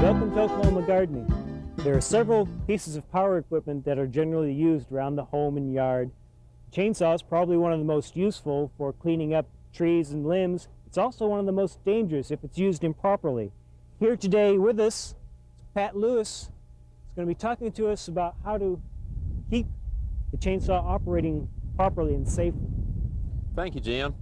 Welcome to Oklahoma Gardening. There are several pieces of power equipment that are generally used around the home and yard. Chainsaw is probably one of the most useful for cleaning up trees and limbs. It's also one of the most dangerous if it's used improperly. Here today with us is Pat Lewis. He's going to be talking to us about how to keep the chainsaw operating properly and safely. Thank you, Jim.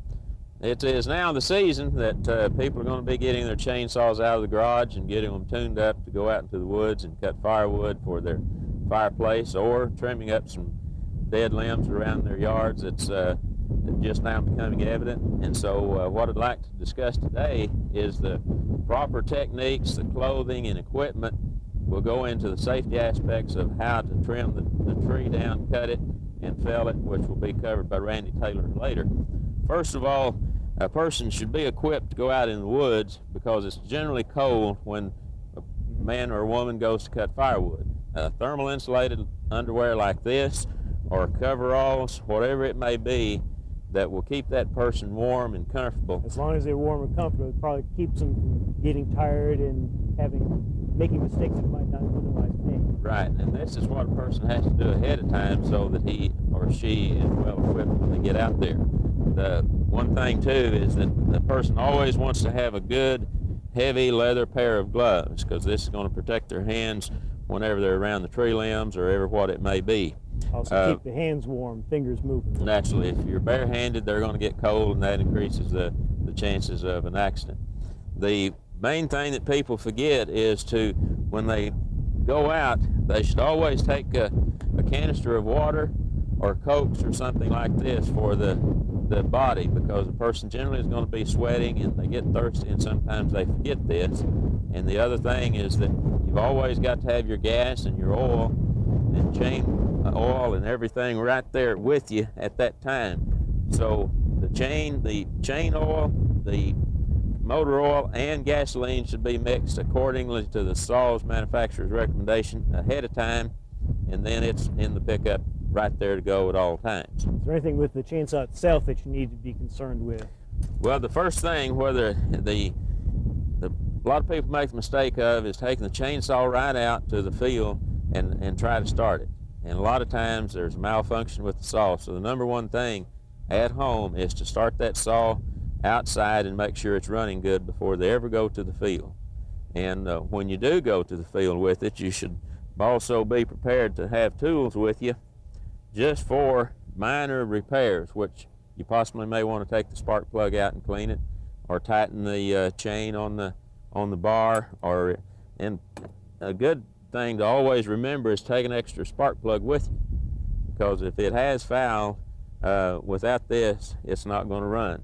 It is now the season that people are going to be getting their chainsaws out of the garage and getting them tuned up to go out into the woods and cut firewood for their fireplace, or trimming up some dead limbs around their yards. It's just now becoming evident. And so what I'd like to discuss today is the proper techniques, the clothing and equipment. We'll go into the safety aspects of how to trim the tree down, cut it, and fell it, which will be covered by Randy Taylor later. First of all, a person should be equipped to go out in the woods because it's generally cold when a man or a woman goes to cut firewood. Thermal insulated underwear like this, or coveralls, whatever it may be, that will keep that person warm and comfortable. As long as they're warm and comfortable, it probably keeps them from getting tired and making mistakes that might not otherwise make. Right, and this is what a person has to do ahead of time so that he or she is well equipped when they get out there. The one thing too is that the person always wants to have a good heavy leather pair of gloves, because this is going to protect their hands whenever they're around the tree limbs or ever what it may be. Also keep the hands warm, fingers moving. Naturally, if you're barehanded, they're going to get cold, and that increases the chances of an accident. The main thing that people forget is to, when they go out, they should always take a canister of water or Cokes or something like this for the body, because the person generally is going to be sweating and they get thirsty, and sometimes they forget this. And the other thing is that you've always got to have your gas and your oil and chain oil and everything right there with you at that time. So the chain oil, the motor oil, and gasoline should be mixed accordingly to the saw's manufacturer's recommendation ahead of time, and then it's in the pickup right there to go at all times. Is there anything with the chainsaw itself that you need to be concerned with? Well, the first thing, whether a lot of people make the mistake of, is taking the chainsaw right out to the field and try to start it. And a lot of times there's malfunction with the saw. So the number one thing at home is to start that saw outside and make sure it's running good before they ever go to the field. And when you do go to the field with it, you should also be prepared to have tools with you just for minor repairs, which you possibly may want to take the spark plug out and clean it, or tighten the chain on the bar, and a good thing to always remember is take an extra spark plug with you, because if it has fouled, without this, it's not going to run.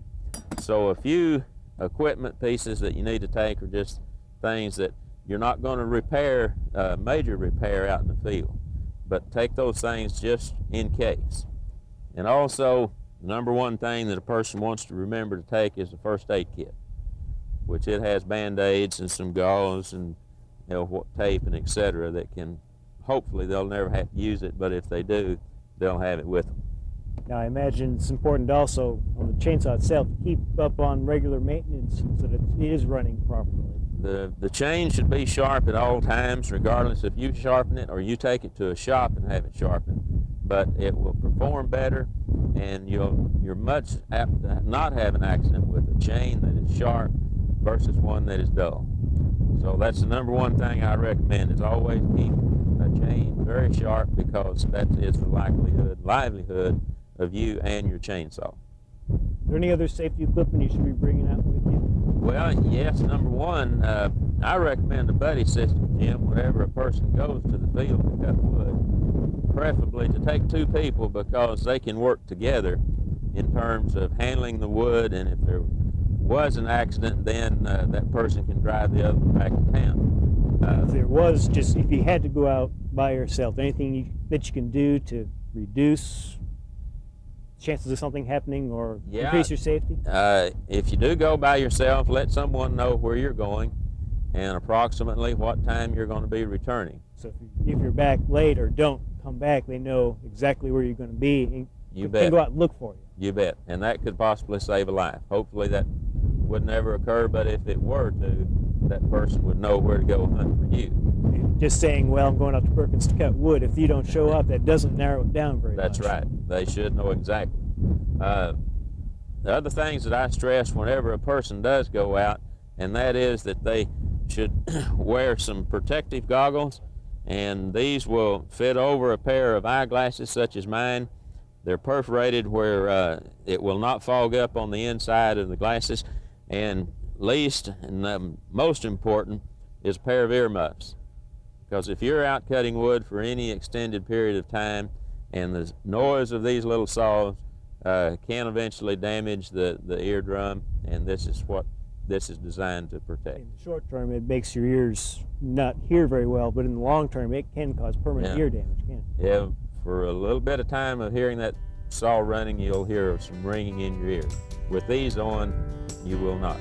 So a few equipment pieces that you need to take are just things that you're not going to repair, major repair out in the field, but take those things just in case. And also, the number one thing that a person wants to remember to take is the first aid kit, which it has Band-Aids and some gauze and tape and etc. that can, hopefully they'll never have to use it, but if they do, they'll have it with them. Now, I imagine it's important also on the chainsaw itself to keep up on regular maintenance so that it is running properly. The chain should be sharp at all times, regardless if you sharpen it or you take it to a shop and have it sharpened. But it will perform better, and you're much apt to not have an accident with a chain that is sharp versus one that is dull. So that's the number one thing I recommend, is always keep a chain very sharp, because that is the livelihood of you and your chainsaw. Is there any other safety equipment you should be bringing out with you? Well, yes, number one, I recommend a buddy system, Jim, whenever a person goes to the field to cut wood, preferably to take two people, because they can work together in terms of handling the wood, and if there was an accident, then that person can drive the other one back to town. If you had to go out by yourself, anything that you can do to reduce chances of something happening or increase your safety? If you do go by yourself, let someone know where you're going and approximately what time you're going to be returning. So if you're back late or don't come back, they know exactly where you're going to be and can go out and look for you. You bet. And that could possibly save a life. Hopefully that would never occur, but if it were to, that person would know where to go hunt for you. Just saying, well, I'm going out to Perkins to cut wood. If you don't show up, that doesn't narrow it down very That's much. right. They should know exactly. The other things that I stress whenever a person does go out, and that is that they should wear some protective goggles, and these will fit over a pair of eyeglasses such as mine. They're perforated where it will not fog up on the inside of the glasses. And least and most important is a pair of earmuffs. Because if you're out cutting wood for any extended period of time, and the noise of these little saws can eventually damage the eardrum, and this is what this is designed to protect. In the short term, it makes your ears not hear very well, but in the long term, it can cause permanent ear damage, can't it? Yeah, for a little bit of time of hearing that saw running, you'll hear some ringing in your ear. With these on, you will not.